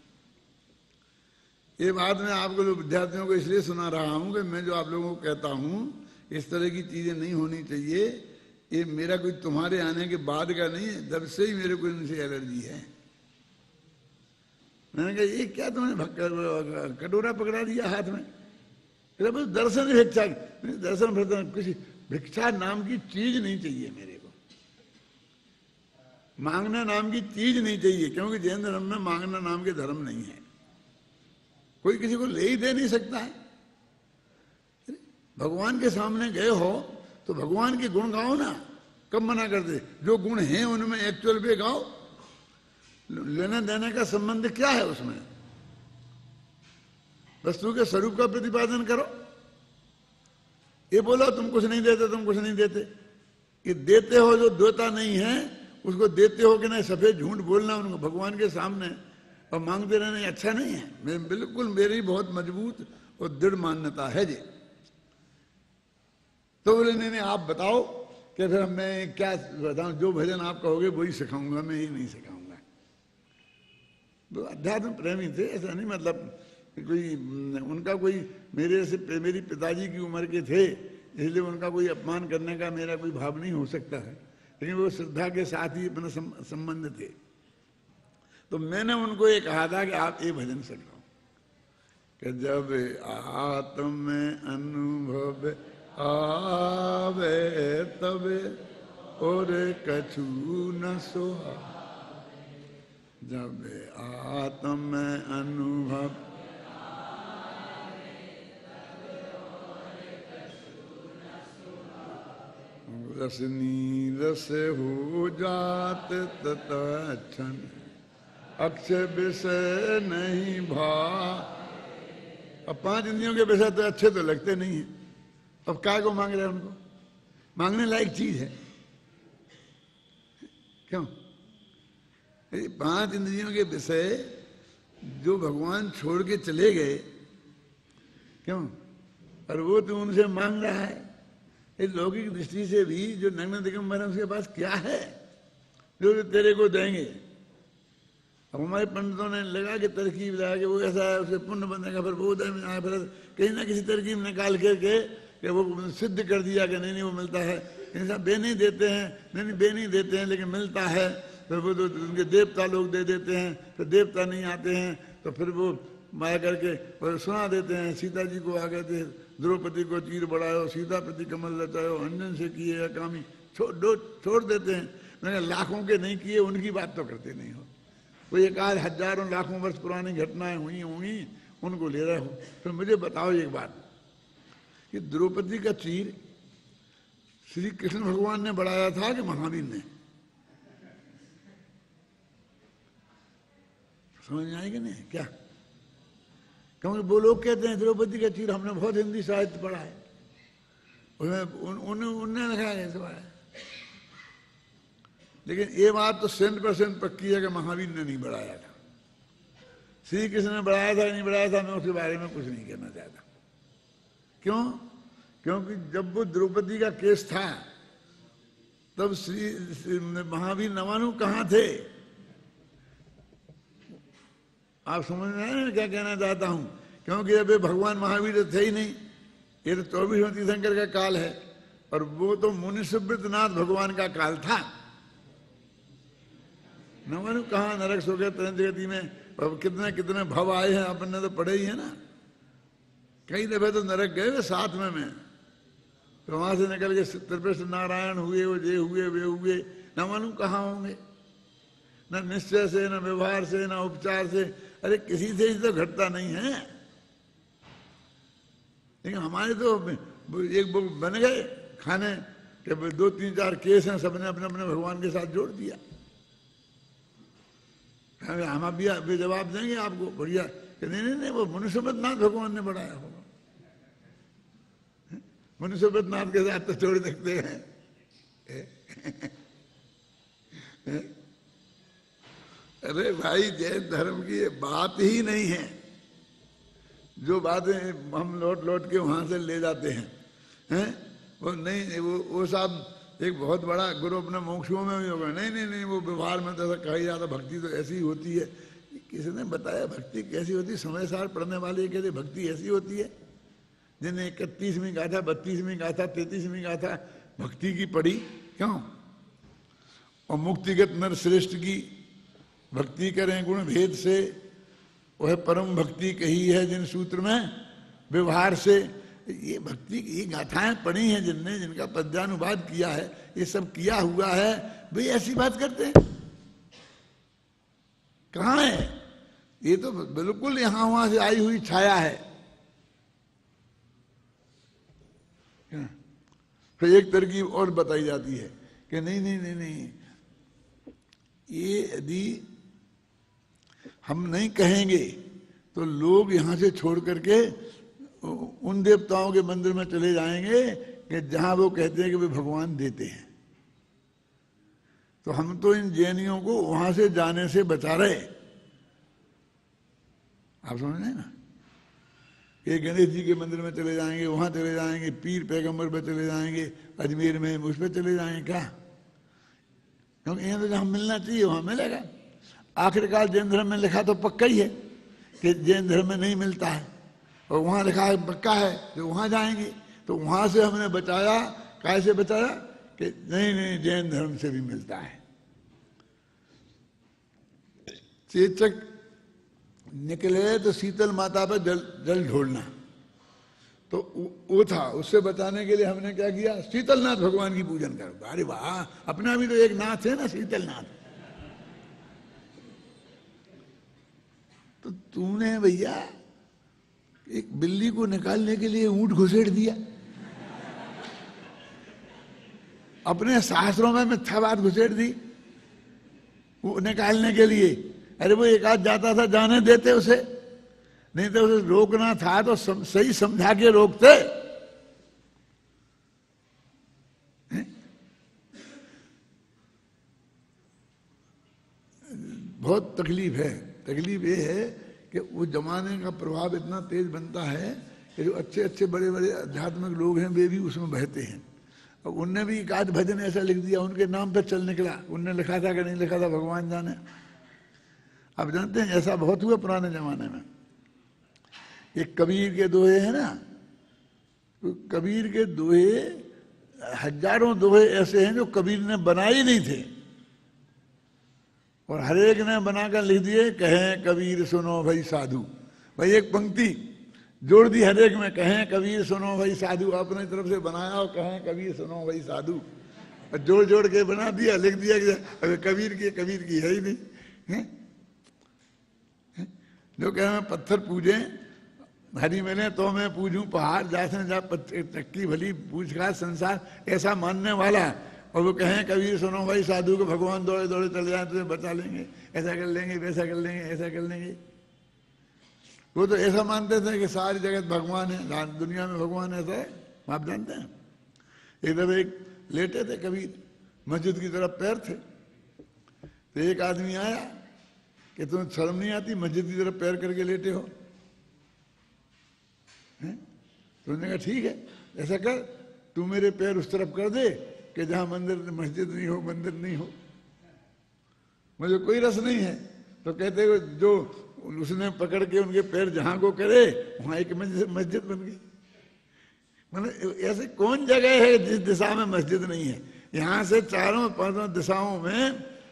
A: ये बात मैं आपको जो विद्यार्थियों को इसलिए सुना रहा हूं कि मैं जो आप लोगों को कहता हूं इस तरह की चीजें नहीं होनी चाहिए। ये मेरा कोई तुम्हारे आने के बाद का नहीं है, जब से ही मेरे को इनसे एलर्जी है। मैंने कहा ये क्या तुमने कटोरा पकड़ा दिया हाथ में? बस दर्शन भिक्षा, दर्शन किसी भिक्षा नाम की चीज नहीं चाहिए मेरे को, मांगना नाम की चीज नहीं चाहिए, क्योंकि जैन धर्म में मांगना नाम के धर्म नहीं है। कोई किसी को ले ही दे नहीं सकता है। भगवान के सामने गए हो तो भगवान के गुण गाओ ना, कब मना करते? जो गुण हैं उनमें एक्चुअल पे गाओ। लेने देने का संबंध क्या है उसमें? वस्तु के स्वरूप का प्रतिपादन करो। ये बोलो तुम कुछ नहीं देते, तुम कुछ नहीं देते। ये देते हो जो देता नहीं है उसको देते हो कि नहीं, सफेद झूठ बोलना उनको भगवान के सामने और मांगते रहना अच्छा नहीं है। मैं बिल्कुल, मेरी बहुत मजबूत और दृढ़ मान्यता है जी। तो बोले नहीं आप बताओ कि फिर मैं क्या बताऊं? जो भजन आप कहोगे वही सिखाऊंगा, मैं ये नहीं सिखाऊंगा। तो अध्यात्म प्रेमी थे, ऐसा नहीं मतलब कोई उनका कोई मेरे से, मेरी पिताजी की उम्र के थे इसलिए उनका कोई अपमान करने का मेरा कोई भाव नहीं हो सकता है, लेकिन वो श्रद्धा के साथ ही अपना संबंध थे। तो मैंने उनको ये कहा था कि आप ये भजन सिखाओ कि जब आत्म में अनुभव आवे तबे और कछु न सोहा। जब आत्म में अनुभव रसनी रस हो जात तथा क्षण अक्षय विषय नहीं भा। अब 5 इंद्रियों के विषय तो अच्छे तो लगते नहीं है, अब काय को मांग रहे हैं? उनको मांगने लायक चीज है क्यों? 5 इंद्रियों के विषय जो भगवान छोड़ के चले गए, क्यों? और वो तो उनसे मांग रहा है। इस लौकिक दृष्टि से भी जो नग्न दिगंबर है उसके पास क्या है जो तेरे को देंगे? अब हमारे पंडितों ने लगा के तरकीब लगा के वो ऐसा है, उसे पुण्य बनेगा, फिर वो उदय में आया, फिर कहीं ना किसी तरकीब निकाल करके कि वो सिद्ध कर दिया कि नहीं नहीं वो मिलता है। ऐसा बे नहीं देते हैं, नहीं बे नहीं देते हैं लेकिन मिलता है। फिर वो तो उनके देवता लोग दे देते हैं, फिर देवता नहीं आते हैं तो फिर वो माया करके और सुना देते हैं। सीता जी को आ गए थे, द्रौपदी को चीर बढ़ायो, सीता प्रति कमल लचायो, अंजन से किए कामी, छोड़ देते हैं। मैंने लाखों के नहीं किए उनकी बात तो करते नहीं हो। कोई एक आध हजारों लाखों वर्ष पुरानी घटनाएं हुई होंगी उनको ले रहे हो। फिर मुझे बताओ एक बात कि द्रौपदी का चीर श्री कृष्ण भगवान ने बढ़ाया था कि महावीर ने? समझ में आएगी नहीं क्या? क्योंकि वो लोग कहते हैं द्रौपदी का चीर हमने बहुत हिंदी साहित्य पढ़ा है, उनने लिखा है ऐसा है। लेकिन ये बात तो 100% पक्की है कि महावीर ने नहीं बढ़ाया था। श्री कृष्ण ने बढ़ाया था नहीं बढ़ाया था, मैं उसके बारे में कुछ नहीं कहना चाहता। क्यों? क्योंकि जब वो द्रौपदी का केस था तब श्री महावीर नवानु कहाँ थे? आप समझ में आए ना क्या कहना चाहता हूं? क्योंकि अबे भगवान महावीर थे ही नहीं, ये तो 24वें तीर्थंकर का काल है और वो तो मुनि सुब्रतनाथ भगवान का काल था। नवानु कहाँ नरक सो गए जगती में, कितने कितने भव आए हैं अपन ने तो पढ़े ही है ना। कई दफे तो नरक गए साथ में तो वहां से निकल के त्रिपुर नारायण हुए, वो ये हुए वे हुए, नवानु कहाँ होंगे? न निश्चय से, न व्यवहार से, न उपचार से, अरे किसी से ही तो घटता नहीं है। लेकिन हमारे तो एक बुक बन गए खाने के 2 3 4 केस हैं, सबने अपने अपने भगवान के साथ जोड़ दिया। हम अभी जवाब देंगे आपको बढ़िया कि नहीं नहीं नहीं वो मुनि सुब्रतनाथ भगवान ने बढ़ाया होगा। मुनि सुब्रतनाथ के साथ तो जोड़ सकते हैं। अरे भाई जैन धर्म की ये बात ही नहीं है। जो बातें हम लौट के वहां से ले जाते हैं वो नहीं, वो साहब एक बहुत बड़ा गुरु अपने मोक्षों में भी होगा, नहीं नहीं नहीं वो व्यवहार में तो ऐसा कहा ही जाता, भक्ति तो ऐसी होती है। किसी ने बताया भक्ति कैसी होती? समय सार पढ़ने वाले कहते भक्ति ऐसी होती है। जिन्हें 31वीं गाथा, 32वीं गाथा, 33वीं गाथा भक्ति की पढ़ी, क्यों? और मुक्तिगत नर श्रेष्ठ की भक्ति करें गुण भेद से, वह परम भक्ति कही है जिन सूत्र में व्यवहार से। ये भक्ति की गाथाएं पढ़ी हैं जिनने, जिनका पद्यानुवाद किया है, ये सब किया हुआ है, भाई ऐसी बात करते हैं? कहाँ है? ये तो बिल्कुल यहां वहां से आई हुई छाया है। फिर एक तरकीब और बताई जाती है कि नहीं नहीं नहीं नहीं, ये यदि हम नहीं कहेंगे तो लोग यहां से छोड़ करके उन देवताओं के मंदिर में चले जाएंगे कि जहां वो कहते हैं कि वे भगवान देते हैं। तो हम तो इन जैनियों को वहां से जाने से बचा रहे। आप समझ रहे हैं ना? ये गणेश जी के मंदिर में चले जाएंगे, वहां चले जाएंगे, पीर पैगंबर पे चले जाएंगे, अजमेर में उस पर चले जाएंगे क्या? क्योंकि यहाँ तो जहां मिलना चाहिए वहां मिलेगा। आखिरकार जैन धर्म में लिखा तो पक्का ही है कि जैन धर्म में नहीं मिलता है, और वहां लिखा है पक्का है तो वहां जाएंगे। तो वहां से हमने बचाया, कैसे बचाया कि नहीं नहीं जैन धर्म से भी मिलता है। चेचक निकले तो शीतल माता पर जल ढोलना, तो वो था। उससे बचाने के लिए हमने क्या किया? शीतलनाथ भगवान की पूजन करो। अरे वाह, अपना भी तो एक नाथ है ना शीतलनाथ। तो तूने भैया एक बिल्ली को निकालने के लिए ऊंट घुसेड़ दिया, अपने शास्त्रों में मिथ्या बात घुसेड़ दी वो निकालने के लिए। अरे वो एक आध जाता था, जाने देते उसे, नहीं तो उसे रोकना था तो सही समझा के रोकते। बहुत तकलीफ है। तकलीफ ये है कि उस जमाने का प्रभाव इतना तेज बनता है कि जो अच्छे अच्छे बड़े बड़े आध्यात्मिक लोग हैं वे भी उसमें बहते हैं। और उनने भी एक आध भजन ऐसा लिख दिया, उनके नाम पर चल निकला। उनने लिखा था कि नहीं लिखा था भगवान जाने। आप जानते हैं ऐसा बहुत हुआ पुराने जमाने में। एक कबीर के दोहे हैं ना, तो कबीर के दोहे हजारों दोहे ऐसे हैं जो कबीर ने बनाए ही नहीं थे, और हर एक ने बनाकर लिख दिए, कहें कबीर सुनो भाई साधु। भाई एक पंक्ति जोड़ दी हर एक में, कहें कबीर सुनो भाई साधु, अपने तरफ से बनाया और कहें कबीर सुनो भाई साधु, और जोड़ जोड़ के बना दिया, लिख दिया कि अबे कबीर की है ही नहीं है? जो कह मैं पत्थर पूजे हरी मिले तो मैं पूजूं पहाड़, जासे जा चक्की भली पूछ का संसार, ऐसा मानने वाला। और वो कहें कबीर सुनो भाई साधु को भगवान दौड़े दौड़े चले जाए तुझे बचा लेंगे, ऐसा कर लेंगे, वैसा कर लेंगे, ऐसा कर लेंगे। वो तो ऐसा मानते थे कि सारी जगत भगवान है, दुनिया में भगवान ऐसा है। आप जानते हैं एक दफे एक लेटे थे कबीर, मस्जिद की तरफ पैर थे, तो एक आदमी आया कि तुम्हें शर्म नहीं आती मस्जिद की तरफ पैर करके लेटे हो? तो उन्होंने कहा ठीक है, ऐसा कर तू मेरे पैर उस तरफ कर दे कि जहां मंदिर मस्जिद नहीं हो, मंदिर नहीं हो, मुझे कोई रस नहीं है। तो कहते हो जो उसने पकड़ के उनके पैर जहां को करे वहां एक मस्जिद बन गई। मतलब ऐसे कौन जगह है जिस दिशा में मस्जिद नहीं है? यहां से चारों पांचों दिशाओं में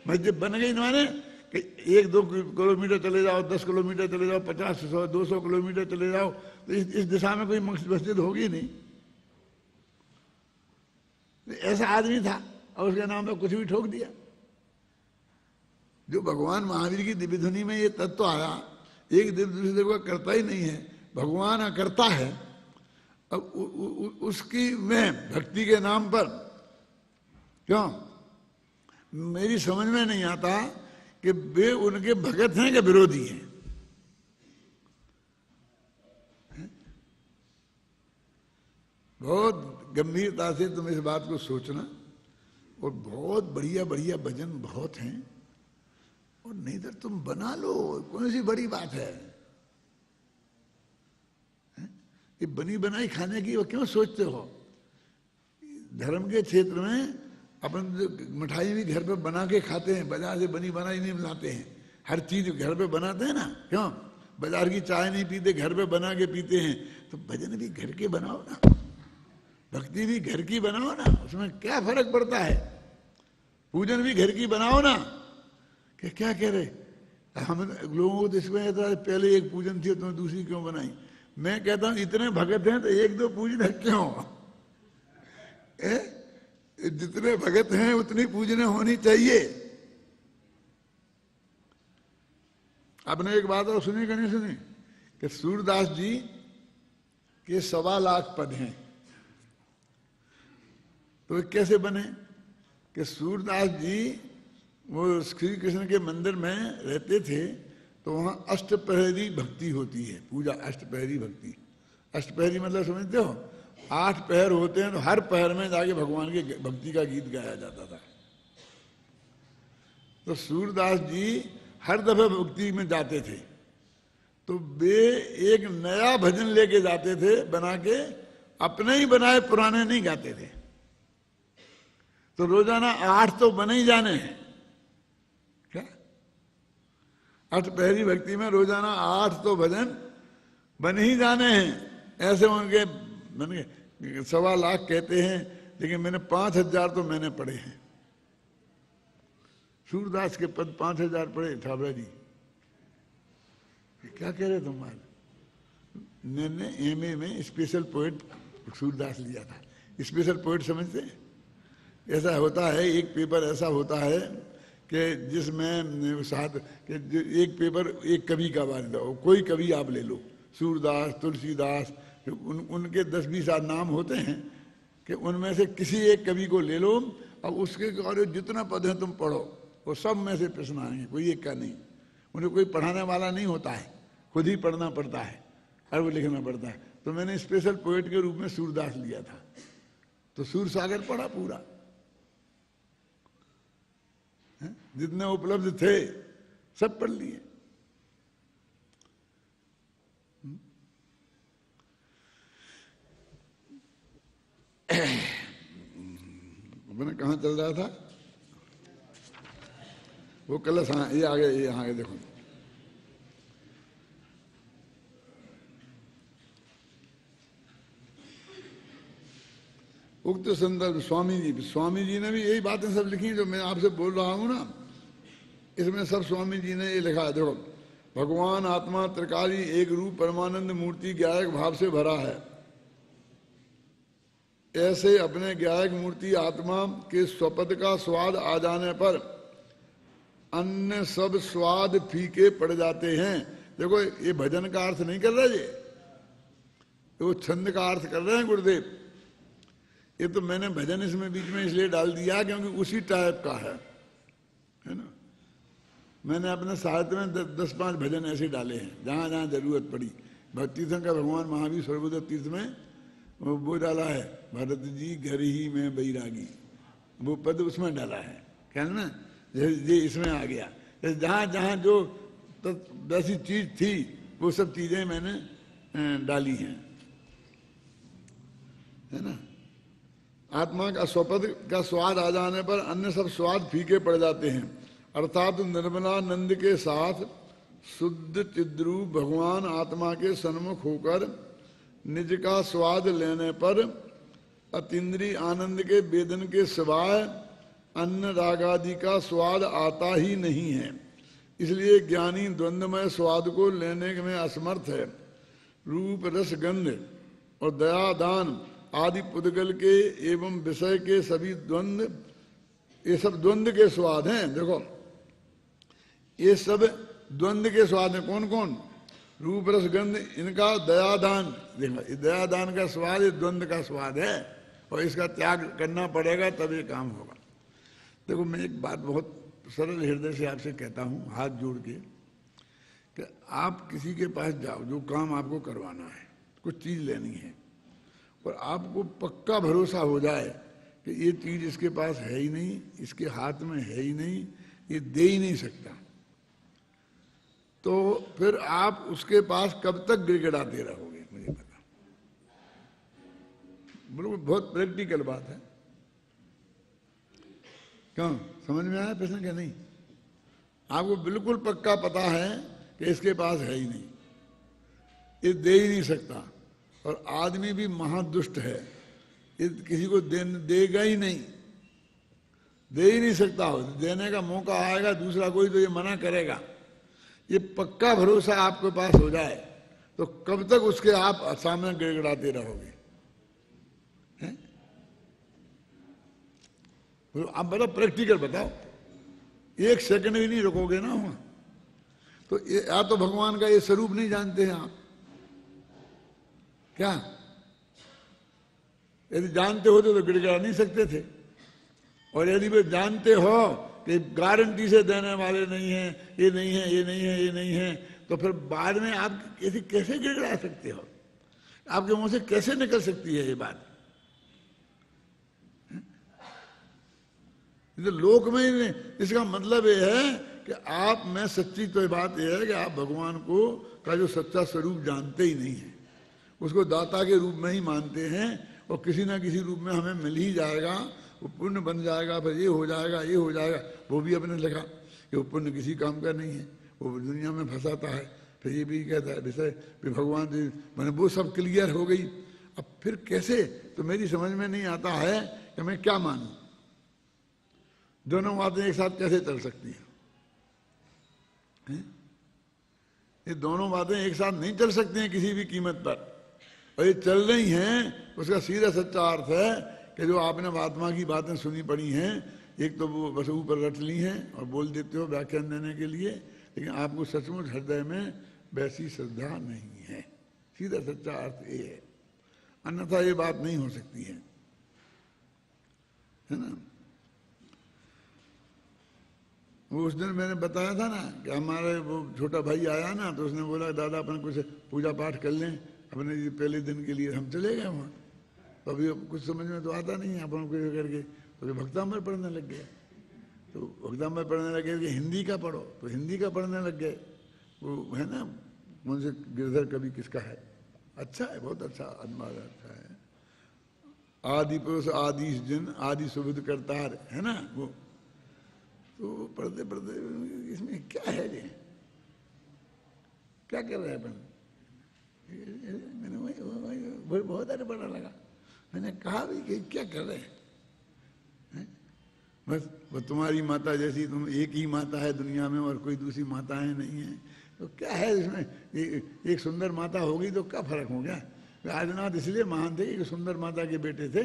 A: मस्जिद बन गई। माने कि 1-2 किलोमीटर चले जाओ, 10 किलोमीटर चले जाओ, 50-100-200 किलोमीटर चले जाओ, तो इस दिशा में कोई मस्जिद होगी नहीं। ऐसा आदमी था और उसके नाम पे कुछ भी ठोक दिया। जो भगवान महावीर की दिव्य धुनी में ये तत्व आया, एक दिव्य दूसरे को करता ही नहीं है, भगवान करता है। अब उसकी में भक्ति के नाम पर क्यों मेरी समझ में नहीं आता कि वे उनके भगत हैं कि विरोधी हैं। बहुत गंभीरता से तुम इस बात को सोचना। और बहुत बढ़िया बढ़िया भजन बहुत हैं, और नहीं तो तुम बना लो, कौन सी बड़ी बात है? ये बनी बनाई खाने की वो क्यों सोचते हो? धर्म के क्षेत्र में अपन मिठाई भी घर पे बना के खाते हैं, बाजार से बनी बनाई नहीं लाते हैं। हर चीज घर पे बनाते हैं ना, क्यों? बाजार की चाय नहीं पीते, घर पे बना के पीते हैं। तो भजन भी घर के बनाओ ना, भक्ति भी घर की बनाओ ना, उसमें क्या फर्क पड़ता है? पूजन भी घर की बनाओ ना। क्या कह रहे हम लोगों को? इसमें पहले एक पूजन थी, तुमने दूसरी क्यों बनाई? मैं कहता हूं इतने भगत हैं तो 1-2 पूजन क्यों? जितने भगत हैं उतनी पूजने होनी चाहिए। आपने एक बात और सुनी कि नहीं सुनी कि सूरदास जी के 1.25 लाख पद हैं। तो कैसे बने? कि सूरदास जी वो श्री कृष्ण के मंदिर में रहते थे, तो वहाँ अष्टप्रहरी भक्ति होती है, पूजा अष्टप्रहरी भक्ति। अष्टप्रहरी मतलब समझते हो? 8 पहर होते हैं, तो हर पहर में जाके भगवान के भक्ति का गीत गाया जाता था। तो सूरदास जी हर दफे भक्ति में जाते थे, तो वे एक नया भजन लेके जाते थे बना के, अपने ही बनाए पुराने नहीं गाते थे। तो रोजाना 8 तो बने ही जाने हैं। क्या अष्टप्रहरी भक्ति में रोजाना 8 तो भजन बन ही जाने हैं। ऐसे उनके बन गए। 1.25 लाख कहते हैं, लेकिन मैंने 5000 तो मैंने पढ़े हैं। सूरदास के पद 5000 पढ़े ठाबरा जी। क्या कह रहे तुम? मैंने MA में स्पेशल पोएट सूरदास लिया था। स्पेशल पोएट समझते हैं? ऐसा होता है, एक पेपर ऐसा होता है कि जिसमें साथ कि एक पेपर एक कवि का बारे लो, कोई कवि आप ले लो, सूरदास, तुलसीदास, उनके 10-20 नाम होते हैं कि उनमें से किसी एक कवि को ले लो, और उसके बारे जितना पद है तुम पढ़ो, वो सब में से प्रश्न आएंगे, कोई एक का नहीं। उन्हें कोई पढ़ाने वाला नहीं होता है, खुद ही पढ़ना पड़ता है और वो लिखना पड़ता है। तो मैंने स्पेशल पोएट के रूप में सूरदास लिया था, तो सूर सागर पढ़ा पूरा, जितने उपलब्ध थे सब पढ़ लिए। मैंने कहाँ चल रहा था वो कलश? हाँ, ये आगे, ये आगे देखो। उक्त संदर्भ स्वामी जी ने भी यही बातें सब लिखी जो मैं आपसे बोल रहा हूं ना, इसमें सब स्वामी जी ने ये लिखा है। देखो, भगवान आत्मा त्रिकाली एक रूप परमानंद मूर्ति ज्ञायक भाव से भरा है। ऐसे अपने ज्ञायक मूर्ति आत्मा के स्वपद का स्वाद आ जाने पर अन्य सब स्वाद फीके पड़ जाते हैं। देखो, ये भजन का अर्थ नहीं कर रहे, ये वो छंद का अर्थ कर रहे हैं गुरुदेव। ये तो मैंने भजन इसमें बीच में इसलिए डाल दिया क्योंकि उसी टाइप का है ना। मैंने अपने साहित्य में 10-5 भजन ऐसे डाले हैं जहां जहां जरूरत पड़ी। भक्ति संघ का भगवान महावीर सर्वोदय तीर्थ में वो डाला है, भरत जी घर ही में बैरागी, वो पद उसमें डाला है, क्या ना, ये इसमें आ गया। जहां जहां जो वैसी चीज थी वो सब चीजें मैंने डाली हैं, है ना। आत्मा का स्वपद का स्वाद आ जाने पर अन्य सब स्वाद फीके पड़ जाते हैं। अर्थात निर्मलानंद के साथ शुद्ध चिद्रूप भगवान आत्मा के सन्मुख होकर निज का स्वाद लेने पर अतीन्द्रिय आनंद के वेदन के सिवाय अन्न रागादि का स्वाद आता ही नहीं है। इसलिए ज्ञानी द्वंद्वमय स्वाद को लेने में असमर्थ है। रूप रस गंध और दया दान आदि पुद्गल के एवं विषय के सभी द्वंद्व, ये सब द्वंद्व के स्वाद हैं। देखो, ये सब द्वंद्व के स्वाद हैं। कौन कौन? रूप रस गंध, इनका दयादान। देखो, दयादान का स्वाद ये द्वंद्व का स्वाद है और इसका त्याग करना पड़ेगा तब ये काम होगा। देखो, मैं एक बात बहुत सरल हृदय से आपसे कहता हूँ, हाथ जोड़ के, कि आप किसी के पास जाओ, जो काम आपको करवाना है, कुछ चीज लेनी है, और आपको पक्का भरोसा हो जाए कि ये चीज इसके पास है ही नहीं, इसके हाथ में है ही नहीं, ये दे ही नहीं सकता, तो फिर आप उसके पास कब तक गिड़गिड़ाते रहोगे? मुझे पता, बिल्कुल बहुत प्रैक्टिकल बात है। क्यों, समझ में आया प्रश्न? क्या नहीं? आपको बिल्कुल पक्का पता है कि इसके पास है ही नहीं, ये दे ही नहीं सकता, और आदमी भी महादुष्ट है, ये किसी को देगा ही नहीं, दे ही नहीं सकता हो। देने का मौका आएगा दूसरा कोई तो ये मना करेगा। ये पक्का भरोसा आपके पास हो जाए तो कब तक उसके आप सामने गिड़गिड़ाते रहोगे? हैं? आप बड़ा प्रैक्टिकल बताओ, एक सेकंड भी नहीं रुकोगे ना वहां। तो या तो भगवान का ये स्वरूप नहीं जानते हैं आप, क्या? यदि जानते होते तो गिड़गिड़ा नहीं सकते थे, और यदि वे जानते हो कि गारंटी से देने वाले नहीं हैं, ये नहीं है, ये नहीं है, ये नहीं है, तो फिर बाद में आप कैसे गिड़गिड़ा सकते हो? आपके मुंह से कैसे निकल सकती है ये बात? तो लोक में ही नहीं। इसका मतलब ये है कि आप में सच्ची तो ये बात यह है कि आप भगवान को का जो सच्चा स्वरूप जानते ही नहीं है, उसको दाता के रूप में ही मानते हैं, और किसी ना किसी रूप में हमें मिल ही जाएगा, वो पुण्य बन जाएगा, फिर ये हो जाएगा, ये हो जाएगा। वो भी अपने लिखा कि वो पुण्य किसी काम का नहीं है, वो दुनिया में फंसाता है। फिर ये भी कहता है विषय भी भगवान जी, मैंने वो सब क्लियर हो गई। अब फिर कैसे? तो मेरी समझ में नहीं आता है कि मैं क्या मानूं। दोनों बातें एक साथ कैसे चल सकती हैं? ये दोनों बातें एक साथ नहीं चल सकती हैं किसी भी कीमत पर, और ये चल रही हैं। उसका सीधा सच्चा अर्थ है कि जो आपने आत्मा की बातें सुनी पड़ी हैं, एक तो वो बस ऊपर रट ली हैं और बोल देते हो व्याख्यान देने के लिए, लेकिन आपको सचमुच हृदय में वैसी श्रद्धा नहीं है। सीधा सच्चा अर्थ ये है, अन्यथा ये बात नहीं हो सकती है ना। वो उस दिन मैंने बताया था ना कि हमारे वो छोटा भाई आया ना, तो उसने बोला दादा अपन कुछ पूजा पाठ कर लें अपने पहले दिन के लिए। हम चले गए वहाँ, तो अभी कुछ समझ में तो आता नहीं है अपन को करके, तो भक्तामृत पढ़ने लग गया। तो भक्तामृत पढ़ने लगे कि हिंदी का पढ़ो, तो हिंदी का पढ़ने लग गए। वो है ना मुझे गिरधर कवि किसका है, अच्छा है, बहुत अच्छा अनुवाद, अच्छा है। आदि पुरुष आदि जन आदि सुबुध करतार, है ना वो। तो पढ़ते पढ़ते इसमें क्या है ये, क्या कर रहे हैं अपन। मैंने वही बहुत अरे बड़ा लगा। मैंने कहा भी कि क्या कर रहे हैं, बस वो तुम्हारी माता जैसी, तुम एक ही माता है दुनिया में और कोई दूसरी माताएं नहीं है, तो क्या है इसमें। एक सुंदर माता होगी तो क्या फर्क हो गया। आदिनाथ इसलिए महान थे कि सुंदर माता के बेटे थे,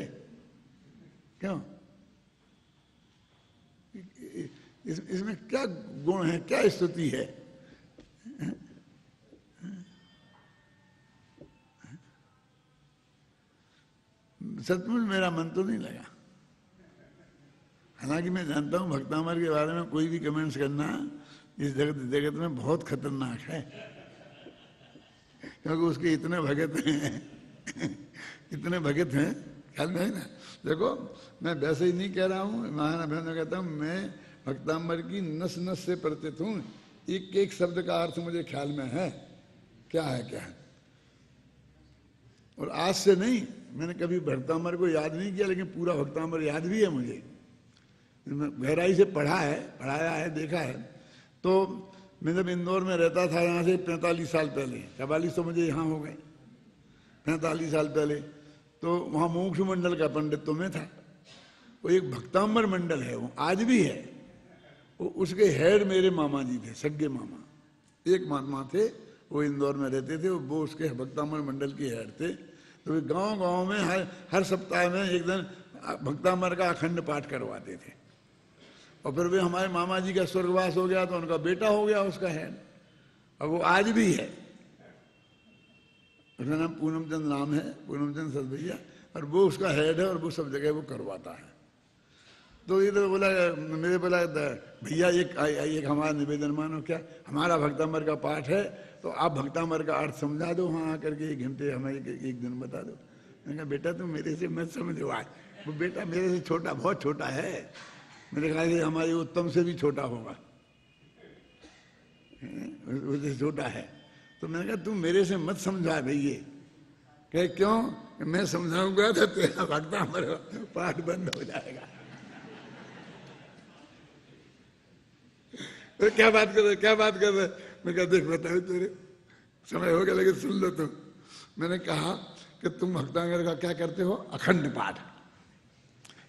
A: क्यों। इसमें क्या गुण है, क्या स्तुति है। सचमुच मेरा मन तो नहीं लगा। हालांकि मैं जानता हूं भक्तामृत के बारे में कोई भी कमेंट्स करना इस जगत में बहुत खतरनाक है, क्योंकि उसके इतने भगत हैं इतने भगत हैं, ख्याल में है ना। देखो मैं वैसे ही नहीं कह रहा हूँ, महान अभिनंदन कहता हूँ, मैं भक्तामृत की नस नस से परिचित हूँ, एक एक शब्द का अर्थ मुझे ख्याल में है, क्या है क्या है। और आज से नहीं, मैंने कभी भक्तामृत को याद नहीं किया, लेकिन पूरा भक्तामृत याद भी है मुझे, गहराई से पढ़ा है, पढ़ाया है, देखा है। तो मैं जब इंदौर में रहता था यहाँ से 45 साल पहले, 44 तो मुझे यहाँ हो गए, 45 साल पहले, तो वहाँ मोक्ष मंडल का पंडित्व में था। वो एक भक्तामृत मंडल है, वो आज भी है। वो उसके हेड मेरे मामा जी थे, सगे मामा, एक मामा थे, वो इंदौर में रहते थे, वो उसके भक्तामृत मंडल के हेड थे। तो वे गांव-गांव में हर सप्ताह में एक दिन भक्तामृत का अखंड पाठ करवाते थे। और फिर वे हमारे मामा जी का स्वर्गवास हो गया तो उनका बेटा हो गया उसका हेड, और वो आज भी है। उसका नाम पूनमचंद नाम है, पूनमचंद सतभैया, और वो उसका हेड है और वो सब जगह वो करवाता है। तो ये तो बोला, मेरे बोला भैया एक हमारा निवेदन मानो, क्या हमारा भक्तामृत का पाठ है तो आप भक्तामृत का अर्थ समझा दो, हाँ आकर के 1 घंटे हमें एक दिन बता दो। मैंने कहा बेटा तुम मेरे से मत समझो, आज वो बेटा मेरे से छोटा, बहुत छोटा है, मेरे ख्याल से हमारे उत्तम से भी छोटा होगा, उससे छोटा है। तो मैंने कहा तुम मेरे से मत समझा भैया। कहे क्यों, मैं समझाऊंगा तो तेरा भक्तामृत पाठ बंद हो जाएगा। तो क्या बात कर रहे, क्या बात कर रहे। मैं कहा देख बताओ, तेरे समय हो गया लेकिन सुन लो तुम। मैंने कहा कि तुम भक्तामृत का क्या करते हो, अखंड पाठ।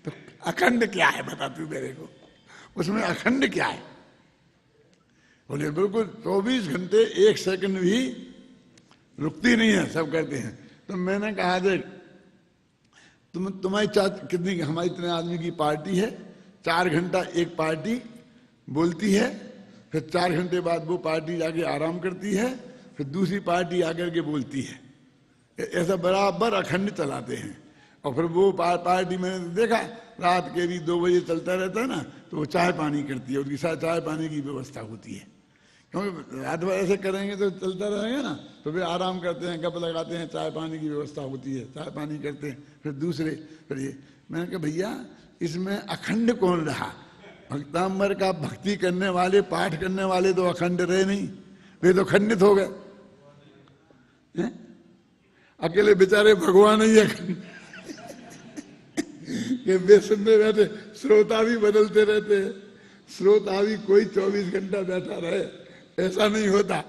A: तो अखंड क्या है बता तू मेरे को, उसमें अखंड क्या है। बोले बिल्कुल 24 घंटे 1 सेकंड भी रुकती नहीं है, सब करते हैं। तो मैंने कहा देख तुम्हारी कितनी, हमारी इतने आदमी की पार्टी है, 4 घंटा एक पार्टी बोलती है, फिर 4 घंटे बाद वो पार्टी जाके आराम करती है, फिर दूसरी पार्टी आकर के बोलती है। ऐसा बराबर अखंड चलाते हैं। और फिर वो पार्टी मैंने देखा रात के भी 2 बजे चलता रहता है ना, तो वो चाय पानी करती है, उसके साथ चाय पानी की व्यवस्था होती है, क्योंकि रात भर ऐसे करेंगे तो चलता रहेगा ना। तो वे आराम करते हैं, गप लगाते हैं, चाय पानी की व्यवस्था होती है, चाय पानी करते हैं, फिर दूसरे फिर ये। मैंने कहा भैया इसमें अखंड कौन रहा, भक्तामृत का भक्ति करने वाले, पाठ करने वाले तो अखंड रहे नहीं, वे तो खंडित हो गए। अकेले बेचारे भगवान ही अखंड कि वे सुनने बैठे, श्रोता भी बदलते रहते हैं, श्रोता भी कोई 24 घंटा बैठा रहे ऐसा नहीं होता,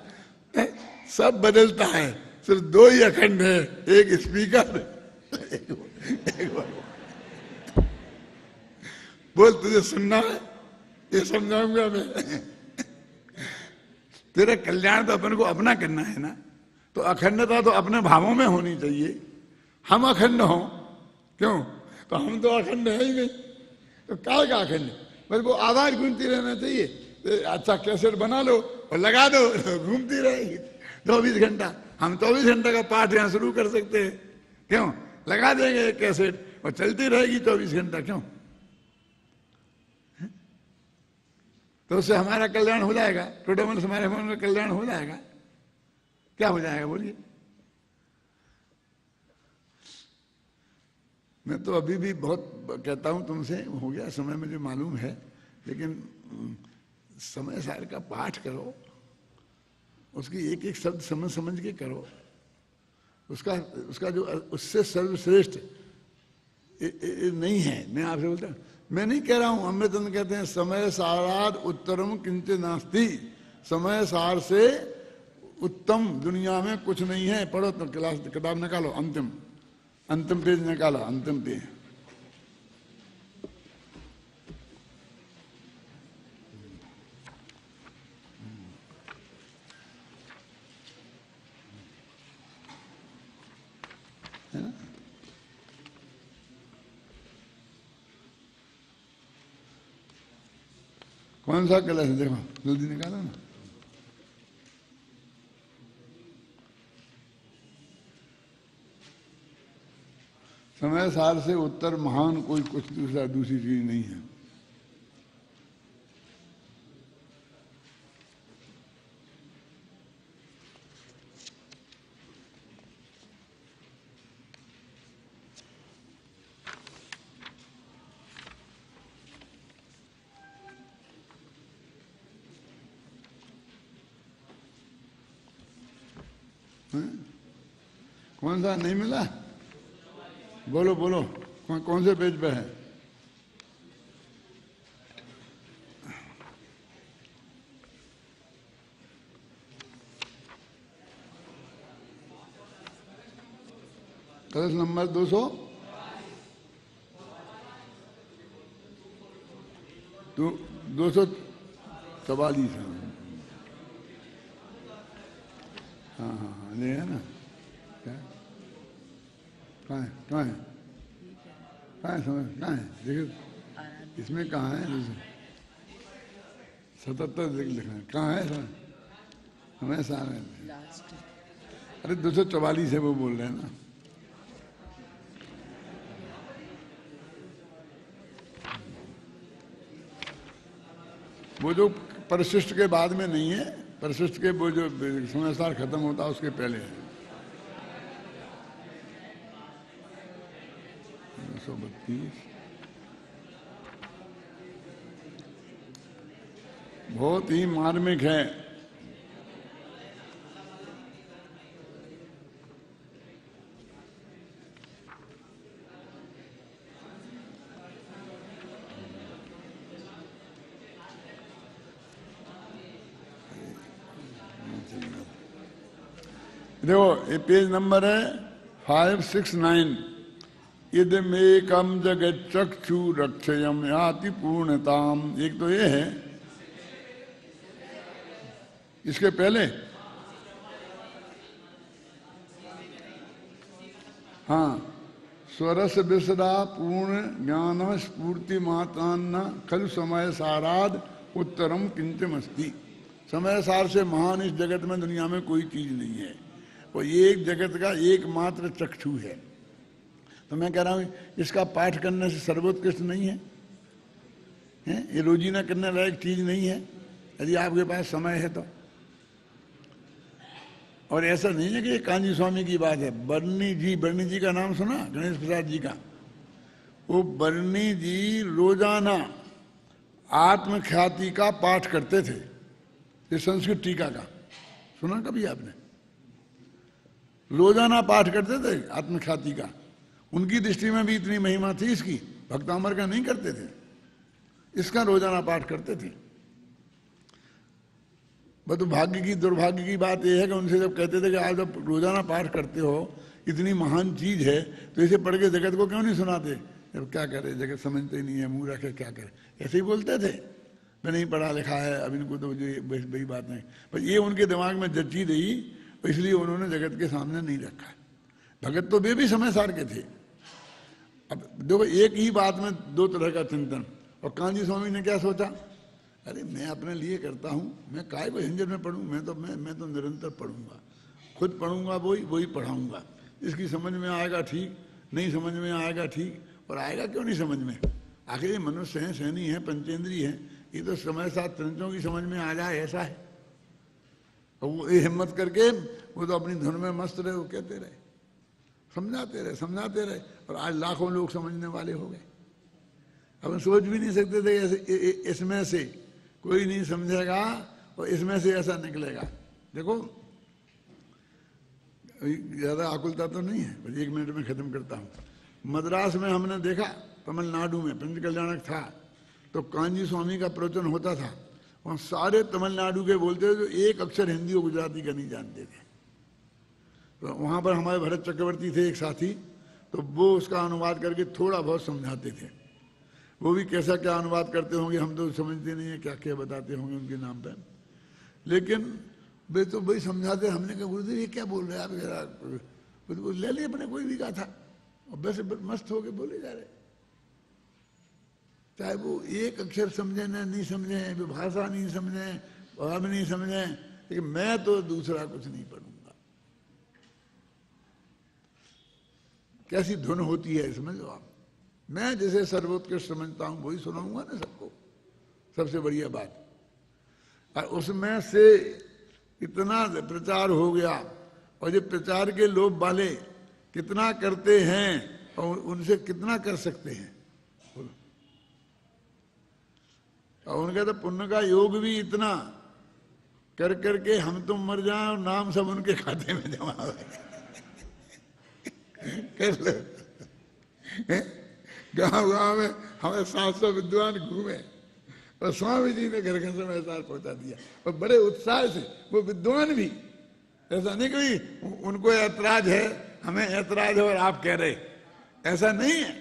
A: सब बदलता है, सिर्फ 2 ही अखंड है, एक स्पीकर एक बोल तुझे सुनना है ये समझाऊंगा मैं। तेरे कल्याण तो अपन को अपना करना है ना, तो अखंडता तो अपने भावों में होनी चाहिए। हम अखंड हों क्यों, तो हम तो अखंड है ही नहीं, तो काय का अखंड, बस वो आवाज घूमती रहना चाहिए। अच्छा कैसेट बना लो और लगा दो, घूमती रहेगी 24 घंटा। हम 24 घंटा का पाठ यहाँ शुरू कर सकते हैं, क्यों, लगा देंगे कैसेट और चलती रहेगी 24 घंटा, क्यों। तो उससे हमारा कल्याण हो जाएगा, टोटल मन से हमारे मन का कल्याण हो जाएगा। क्या हो जाएगा बोलिए? मैं तो अभी भी बहुत कहता हूं तुमसे, हो गया समय मुझे मालूम है, लेकिन समय सार का पाठ करो, उसकी एक एक शब्द समझ समझ के करो, उसका जो उससे सर्वश्रेष्ठ नहीं है। मैं आपसे बोलता हूं, मैं नहीं कह रहा हूं, अमृतचंद कहते हैं समय साराद उत्तरम किंचित नास्ति, समय सार से उत्तम दुनिया में कुछ नहीं है। पढ़ो तो क्लास किताब निकालो, अंतिम पेज निकालो, अंतिम पेज। है ना? कौन सा कलश है देखो, जल्दी निकालो ना। समय सार से उत्तर महान कोई कुछ दूसरी चीज नहीं है। कौन सा नहीं मिला? बोलो बोलो, कौन से पेज पे है? कलश नंबर 200 244 है। हाँ हाँ हाँ, ले है ना? क्या कहाँ है? कहाँ है? कहाँ है? समझ कहाँ है? देखो इसमें कहाँ है? 77 लिखना है, कहाँ है? समय सार है। अरे 244 है, वो बोल रहे हैं ना। वो जो परिशिष्ट के बाद में नहीं है, परिशिष्ट के वो जो समय सार खत्म होता है उसके पहले है। 232 बहुत ही मार्मिक है। देखो ये पेज नंबर है 569। इदमेकम जगत चक्षु रक्षयम याति पूर्णताम। एक तो ये है, इसके पहले हाँ, स्वरस विसरा पूर्ण ज्ञान स्फूर्ति मातान्न खलु समय साराद उत्तरम किंचमस्ति। समय सार से महान इस जगत में दुनिया में कोई चीज नहीं है। वो एक जगत का एकमात्र चक्षु है। तो मैं कह रहा हूं इसका पाठ करने से सर्वोत्कृष्ट नहीं है, ये रोजीना करने लायक चीज नहीं है यदि आपके पास समय है तो। और ऐसा नहीं है कि ये कांजी स्वामी की बात है। बर्नी जी का नाम सुना? गणेश प्रसाद जी का। वो बर्नी जी रोजाना आत्मख्याति का पाठ करते थे। ये संस्कृत टीका का सुना कभी आपने? रोजाना पाठ करते थे आत्मख्याति का। उनकी दृष्टि में भी इतनी महिमा थी इसकी, भक्तामर का नहीं करते थे, इसका रोजाना पाठ करते थे। बस भाग्य की दुर्भाग्य की बात यह है कि उनसे जब कहते थे कि आप जब रोजाना पाठ करते हो, इतनी महान चीज है, तो इसे पढ़ के जगत को क्यों नहीं सुनाते? जब क्या करे, जगत समझते ही नहीं है, मुंह रखे क्या करे, ऐसे ही बोलते थे। मैं नहीं पढ़ा लिखा है, अब इनको तो वही बात नहीं। पर ये उनके दिमाग में जच्ची रही, इसलिए उन्होंने जगत के सामने नहीं रखा। भगत तो वे भी समय सार के थे। अब देखो एक ही बात में दो तरह का चिंतन। और कांजी स्वामी ने क्या सोचा? अरे मैं अपने लिए करता हूँ, मैं काय को झंझट में पढ़ूँ, मैं तो निरंतर पढ़ूंगा, खुद पढ़ूंगा, वही पढ़ाऊंगा। इसकी समझ में आएगा ठीक, नहीं समझ में आएगा ठीक, और आएगा क्यों नहीं समझ में? आखिर ये मनुष्य हैं, सैनी हैं, पंचेंद्रीय हैं, ये तो समय साथ त्रिंचों की समझ में आ जाए ऐसा है। और वो ये हिम्मत करके वो तो अपनी धुन में मस्त रहे, वो कहते रहे, समझाते रहे, और आज लाखों लोग समझने वाले हो गए। अब हम सोच भी नहीं सकते थे ऐसे इसमें से कोई नहीं समझेगा और इसमें से ऐसा निकलेगा। देखो ज़्यादा आकुलता तो नहीं है, बस 1 मिनट में ख़त्म करता हूँ। मद्रास में हमने देखा, तमिलनाडु में पंच कल्याणक था, तो कांजी स्वामी का प्रवचन होता था, वहाँ सारे तमिलनाडु के बोलते थे, जो एक अक्षर हिंदी और गुजराती का नहीं जानते थे। तो वहाँ पर हमारे भरत चक्रवर्ती थे एक साथी, तो वो उसका अनुवाद करके थोड़ा बहुत समझाते थे। वो भी कैसा क्या अनुवाद करते होंगे हम तो समझते नहीं है, क्या क्या बताते होंगे उनके नाम पर, लेकिन वे तो वही समझाते। हमने कहा गुरुदेव ये क्या बोल रहे हैं आप, जरा ले लिए अपने कोई भी कहा था, और वैसे मस्त होके बोले जा रहे, चाहे वो एक अक्षर समझे ना नहीं समझे, भाषा नहीं समझे, भाव नहीं समझे, लेकिन मैं तो दूसरा कुछ नहीं पढ़ूंगा। कैसी धुन होती है समझो आप। मैं जैसे सर्वोत्कृष्ट समझता हूं वही सुनाऊंगा ना सबको, सबसे बढ़िया बात। और उसमें से इतना प्रचार हो गया, और ये प्रचार के लोभ वाले कितना करते हैं और उनसे कितना कर सकते हैं। और उनका तो पुण्य का योग भी इतना कर करके हम तुम मर जाएं और नाम सब उनके खाते में जमा हो कर लो। गांव में हमें 700 विद्वान घूमे और स्वामी जी ने घर घर समाचार पहुंचा दिया, और बड़े उत्साह से। वो विद्वान भी, ऐसा नहीं कोई उनको ऐतराज है, हमें ऐतराज है और आप कह रहे, ऐसा नहीं है।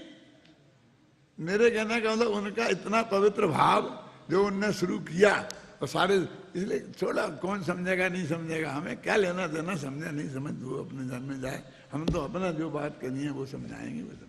A: मेरे कहने का मतलब उनका इतना पवित्र भाव जो उनने शुरू किया, और सारे इसलिए छोड़ा, कौन समझेगा नहीं समझेगा, हमें क्या लेना देना, समझे नहीं समझ, वो अपने धर्म में जाए, हम तो अपना जो बात करनी है वो समझाएंगे वो।